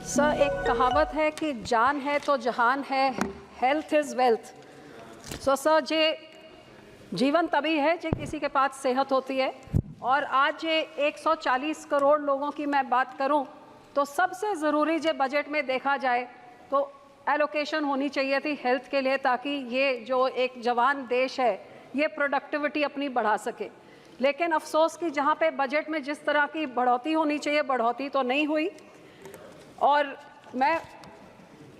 Sir, एक कहावत है कि जान है तो जहान है, हेल्थ इज़ वेल्थ। सर, जे जीवन तभी है जे किसी के पास सेहत होती है। और आज ये 140 करोड़ लोगों की मैं बात करूं तो सबसे ज़रूरी जो बजट में देखा जाए तो एलोकेशन होनी चाहिए थी हेल्थ के लिए, ताकि ये जो एक जवान देश है ये प्रोडक्टिविटी अपनी बढ़ा सके। लेकिन अफसोस कि जहाँ पे बजट में जिस तरह की बढ़ोतरी होनी चाहिए बढ़ोतरी तो नहीं हुई। और मैं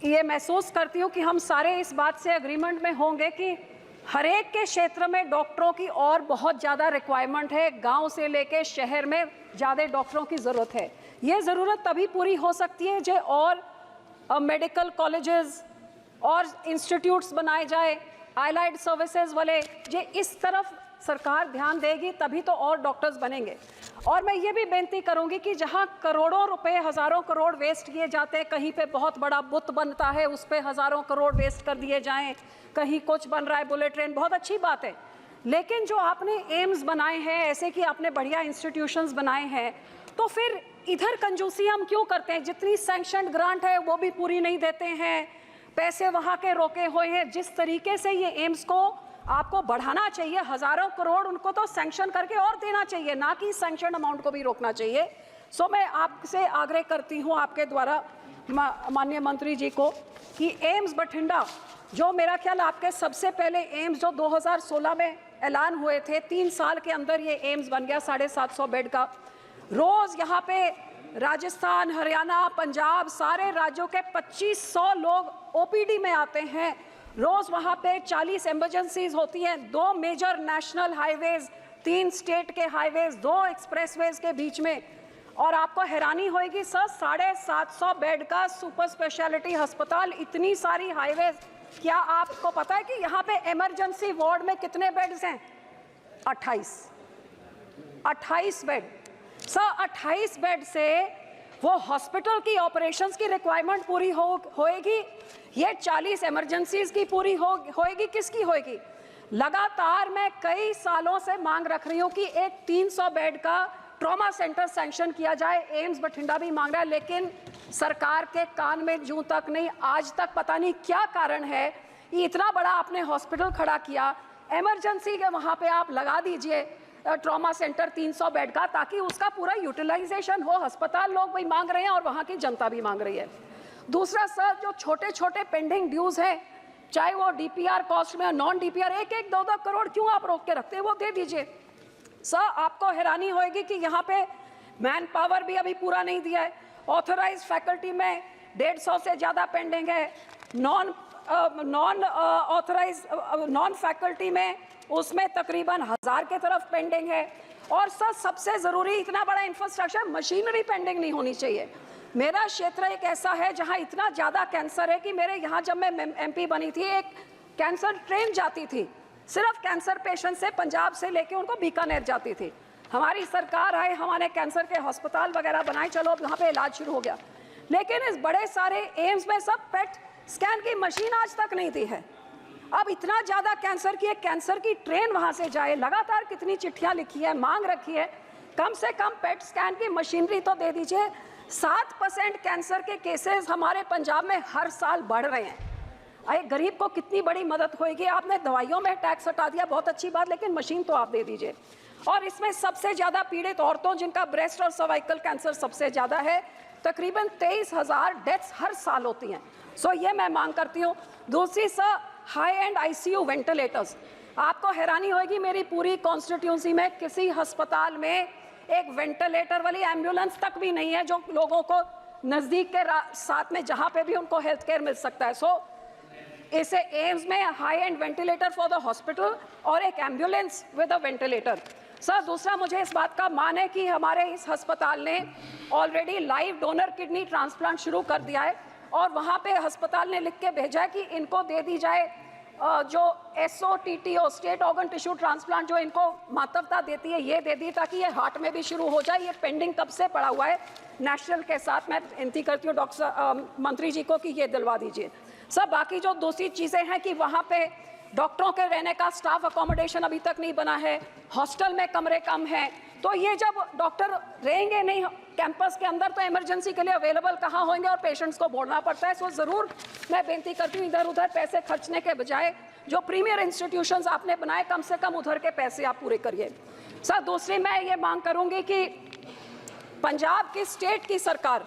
ये महसूस करती हूँ कि हम सारे इस बात से एग्रीमेंट में होंगे कि हर एक के क्षेत्र में डॉक्टरों की और बहुत ज़्यादा रिक्वायरमेंट है। गांव से लेके शहर में ज़्यादा डॉक्टरों की ज़रूरत है। ये ज़रूरत तभी पूरी हो सकती है जो और मेडिकल कॉलेजेस और इंस्टीट्यूट्स बनाए जाए, आइलाइड सर्विसेज वाले, जो इस तरफ सरकार ध्यान देगी तभी तो और डॉक्टर्स बनेंगे। और मैं ये भी बेनती करूंगी कि जहां करोड़ों रुपए, हज़ारों करोड़ वेस्ट किए जाते हैं, कहीं पे बहुत बड़ा बुत बनता है उस पे हज़ारों करोड़ वेस्ट कर दिए जाएं, कहीं कुछ बन रहा है, बुलेट ट्रेन, बहुत अच्छी बात है। लेकिन जो आपने एम्स बनाए हैं, ऐसे कि आपने बढ़िया इंस्टीट्यूशंस बनाए हैं, तो फिर इधर कंजूसी हम क्यों करते हैं? जितनी सैंक्शनड ग्रांट है वो भी पूरी नहीं देते हैं, पैसे वहाँ के रोके हुए हैं। जिस तरीके से ये एम्स को आपको बढ़ाना चाहिए, हज़ारों करोड़ उनको तो सैंक्शन करके और देना चाहिए, ना कि सैंक्शन अमाउंट को भी रोकना चाहिए। सो मैं आपसे आग्रह करती हूँ आपके द्वारा माननीय मंत्री जी को कि एम्स बठिंडा, जो मेरा ख्याल आपके सबसे पहले एम्स जो 2016 में ऐलान हुए थे, 3 साल के अंदर ये एम्स बन गया 750 बेड का। रोज़ यहाँ पे राजस्थान, हरियाणा, पंजाब, सारे राज्यों के 2500 लोग ओपीडी में आते हैं। रोज़ वहाँ पे 40 इमरजेंसीज होती हैं, 2 मेजर नेशनल हाईवेज, 3 स्टेट के हाईवेज, 2 एक्सप्रेसवेज के बीच में। और आपको हैरानी होगी सर, 750 बेड का सुपर स्पेशलिटी अस्पताल, इतनी सारी हाईवेज। क्या आपको पता है कि यहाँ पे इमरजेंसी वार्ड में कितने बेड्स हैं? 28 बेड। सर, 28 बेड से वो हॉस्पिटल की ऑपरेशंस की रिक्वायरमेंट पूरी होएगी? ये 40 इमरजेंसीज की पूरी होएगी? किसकी होएगी? लगातार मैं कई सालों से मांग रख रही हूँ कि एक 300 बेड का ट्रॉमा सेंटर सैंक्शन किया जाए। एम्स बठिंडा भी मांग रहा है, लेकिन सरकार के कान में जूं तक नहीं। आज तक पता नहीं क्या कारण है, इतना बड़ा आपने हॉस्पिटल खड़ा किया, इमरजेंसी के वहाँ पे आप लगा दीजिए ट्रॉमा सेंटर 300 बेड का, ताकि उसका पूरा यूटिलाइजेशन हो। अस्पताल लोग भी मांग रहे हैं और वहाँ की जनता भी मांग रही है। दूसरा सर, जो छोटे छोटे पेंडिंग ड्यूज हैं, चाहे वो डीपीआर कॉस्ट में, नॉन डीपीआर, 1-1, 2-2 करोड़ क्यों आप रोक के रखते हैं? वो दे दीजिए। सर, आपको हैरानी होगी कि यहाँ पे मैन पावर भी अभी पूरा नहीं दिया है। ऑथराइज फैकल्टी में 150 से ज़्यादा पेंडिंग है। नॉन फैकल्टी में उसमें तकरीबन 1000 के तरफ पेंडिंग है। और सर, सबसे ज़रूरी, इतना बड़ा इंफ्रास्ट्रक्चर, मशीनरी पेंडिंग नहीं होनी चाहिए। मेरा क्षेत्र एक ऐसा है जहाँ इतना ज़्यादा कैंसर है कि मेरे यहाँ जब मैं MP बनी थी, एक कैंसर ट्रेन जाती थी, सिर्फ कैंसर पेशेंट से पंजाब से लेके उनको बीकानेर जाती थी। हमारी सरकार आई, हमारे कैंसर के अस्पताल वगैरह बनाए, चलो अब यहाँ पे इलाज शुरू हो गया। लेकिन इस बड़े सारे एम्स में सब पेट स्कैन की मशीन आज तक नहीं दी है। अब इतना ज़्यादा कैंसर की, एक कैंसर की ट्रेन वहाँ से जाए, लगातार कितनी चिट्ठियाँ लिखी है, मांग रखी है, कम से कम पेट स्कैन की मशीनरी तो दे दीजिए। 7% कैंसर के केसेस हमारे पंजाब में हर साल बढ़ रहे हैं। अरे गरीब को कितनी बड़ी मदद होगी? आपने दवाइयों में टैक्स हटा दिया, बहुत अच्छी बात, लेकिन मशीन तो आप दे दीजिए। और इसमें सबसे ज़्यादा पीड़ित औरतों, जिनका ब्रेस्ट और सर्वाइकल कैंसर सबसे ज़्यादा है, तकरीबन 23,000 डेथ्स हर साल होती हैं। सो ये मैं मांग करती हूँ। दूसरी sir, high and ICU ventilators. आपको हैरानी होगी, मेरी पूरी कॉन्स्टिट्यूंसी में किसी अस्पताल में एक वेंटिलेटर वाली एम्बुलेंस तक भी नहीं है, जो लोगों को नज़दीक के साथ में जहाँ पे भी उनको हेल्थ केयर मिल सकता है। सो इसे एम्स में high and ventilator for the hospital और एक ambulance with a ventilator. Sir, दूसरा, मुझे इस बात का मान है कि हमारे इस अस्पताल ने already live donor kidney transplant शुरू कर दिया है, और वहाँ पे अस्पताल ने लिख के भेजा है कि इनको दे दी जाए जो SOTTO, state organ tissue transplant, जो इनको मातवता देती है, ये दे दी ताकि ये हार्ट में भी शुरू हो जाए। ये पेंडिंग कब से पड़ा हुआ है नेशनल के साथ। मैं विनती करती हूँ डॉक्टर मंत्री जी को कि ये दिलवा दीजिए। सब बाकी जो दूसरी चीज़ें हैं कि वहाँ पे डॉक्टरों के रहने का स्टाफ अकोमोडेशन अभी तक नहीं बना है, हॉस्टल में कमरे कम हैं, तो ये जब डॉक्टर रहेंगे नहीं कैंपस के अंदर तो इमरजेंसी के लिए अवेलेबल कहाँ होंगे और पेशेंट्स को बोलना पड़ता है। सो ज़रूर मैं बेनती करती हूँ इधर उधर पैसे खर्चने के बजाय जो प्रीमियर इंस्टीट्यूशंस आपने बनाए कम से कम उधर के पैसे आप पूरे करिए। सर दूसरी मैं ये मांग करूँगी कि पंजाब की स्टेट की सरकार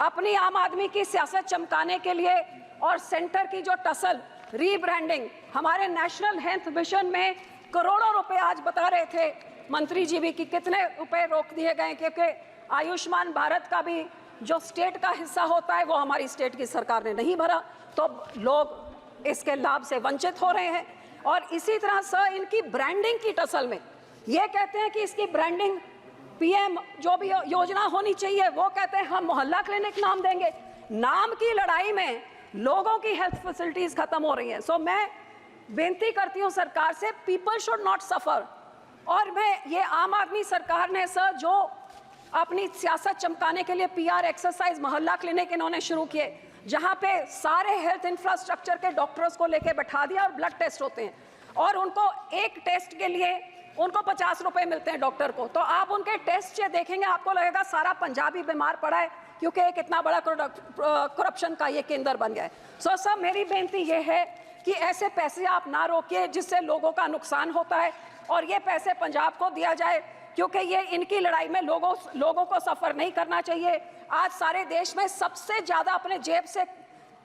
अपनी आम आदमी की सियासत चमकाने के लिए और सेंटर की जो टसल रीब्रांडिंग हमारे नेशनल हेल्थ मिशन में करोड़ों रुपए आज बता रहे थे मंत्री जी भी कि कितने रुपए रोक दिए गए क्योंकि आयुष्मान भारत का भी जो स्टेट का हिस्सा होता है वो हमारी स्टेट की सरकार ने नहीं भरा तो लोग इसके लाभ से वंचित हो रहे हैं। और इसी तरह सर इनकी ब्रांडिंग की टसल में ये कहते हैं कि इसकी ब्रांडिंग पीएम जो भी योजना होनी चाहिए वो कहते हैं हम मोहल्ला क्लिनिक नाम देंगे। नाम की लड़ाई में लोगों की हेल्थ फैसिलिटीज खत्म हो रही हैं। सो मैं बेनती करती हूँ सरकार से पीपल शुड नॉट सफर। और मैं ये आम आदमी सरकार ने सर जो अपनी सियासत चमकाने के लिए पीआर एक्सरसाइज मोहल्ला क्लिनिक इन्होंने शुरू किए जहाँ पे सारे हेल्थ इंफ्रास्ट्रक्चर के डॉक्टर्स को लेके बैठा दिया और ब्लड टेस्ट होते हैं और उनको एक टेस्ट के लिए उनको 50 रुपए मिलते हैं डॉक्टर को। तो आप उनके टेस्ट से देखेंगे आपको लगेगा सारा पंजाबी बीमार पड़ा है क्योंकि एक इतना बड़ा करप्शन का ये केंद्र बन गया है। सो सर मेरी बेनती ये है कि ऐसे पैसे आप ना रोकिए जिससे लोगों का नुकसान होता है और ये पैसे पंजाब को दिया जाए क्योंकि ये इनकी लड़ाई में लोगों को सफ़र नहीं करना चाहिए। आज सारे देश में सबसे ज़्यादा अपने जेब से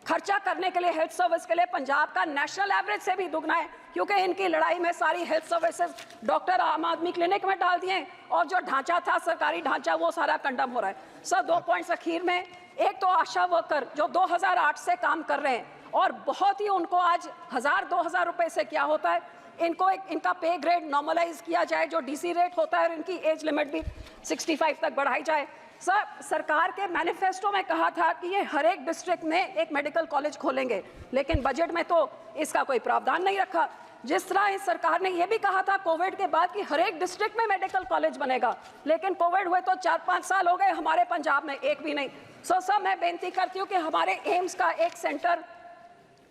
खर्चा करने के लिए हेल्थ सर्विस के लिए पंजाब का नेशनल एवरेज से भी दुगना है क्योंकि इनकी लड़ाई में सारी हेल्थ सर्विसेज डॉक्टर आम आदमी क्लिनिक में डाल दिए और जो ढांचा था सरकारी ढांचा वो सारा कंडम हो रहा है। सर 2 पॉइंट्स अखीर में, एक तो आशा वर्कर जो 2008 से काम कर रहे हैं और बहुत ही उनको आज 1000-2000 रुपए से क्या होता है इनको इनका पे ग्रेड नॉर्मलाइज किया जाए जो डीसी रेट होता है और इनकी एज लिमिट भी 65 तक बढ़ाई जाए। सर सरकार के मैनिफेस्टो में कहा था कि ये हर एक डिस्ट्रिक्ट में एक मेडिकल कॉलेज खोलेंगे लेकिन बजट में तो इसका कोई प्रावधान नहीं रखा। जिस तरह इस सरकार ने यह भी कहा था कोविड के बाद कि हर एक डिस्ट्रिक्ट में मेडिकल कॉलेज बनेगा लेकिन कोविड हुए तो 4-5 साल हो गए हमारे पंजाब में एक भी नहीं। सो सर मैं बेनती करती हूँ कि हमारे एम्स का एक सेंटर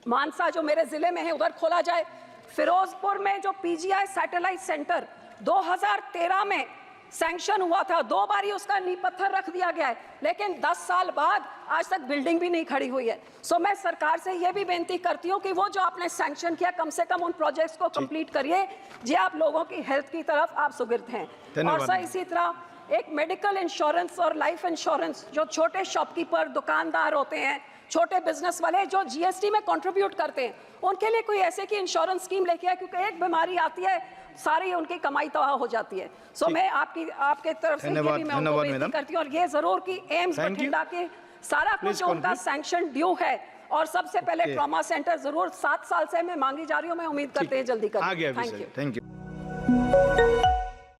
मानसा जो मेरे ज़िले में है उधर खोला जाए। फिरोजपुर में जो पीजीआई सैटेलाइट सेंटर 2013 में सैंक्शन हुआ था 2 बार ही उसका नींव पत्थर रख दिया गया है लेकिन 10 साल बाद आज तक बिल्डिंग भी नहीं खड़ी हुई है। सो मैं सरकार से ये भी बेनती करती हूँ कि वो जो आपने सैंक्शन किया कम से कम उन प्रोजेक्ट्स को कंप्लीट करिए जी आप लोगों की हेल्थ की तरफ आप सुगिर्द हैं। और सर इसी तरह एक मेडिकल इंश्योरेंस और लाइफ इंश्योरेंस जो छोटे शॉपकीपर दुकानदार होते हैं छोटे बिजनेस वाले जो जीएसटी में कंट्रीब्यूट करते हैं उनके लिए कोई ऐसे की इंश्योरेंस स्कीम लेके आए क्योंकि एक बीमारी आती है सारी उनकी कमाई तबाह हो जाती है। सो मैं आपके तरफ से ये भी मैं उनको बेनती करती हूँ और ये जरूर कि एम्स बठिंडा के सारा कुछ उनका सैंक्शन ड्यू है और सबसे पहले ट्रॉमा सेंटर जरूर 7 साल से मैं मांगी जा रही हूँ मैं उम्मीद करते हैं जल्दी करें। Thank you.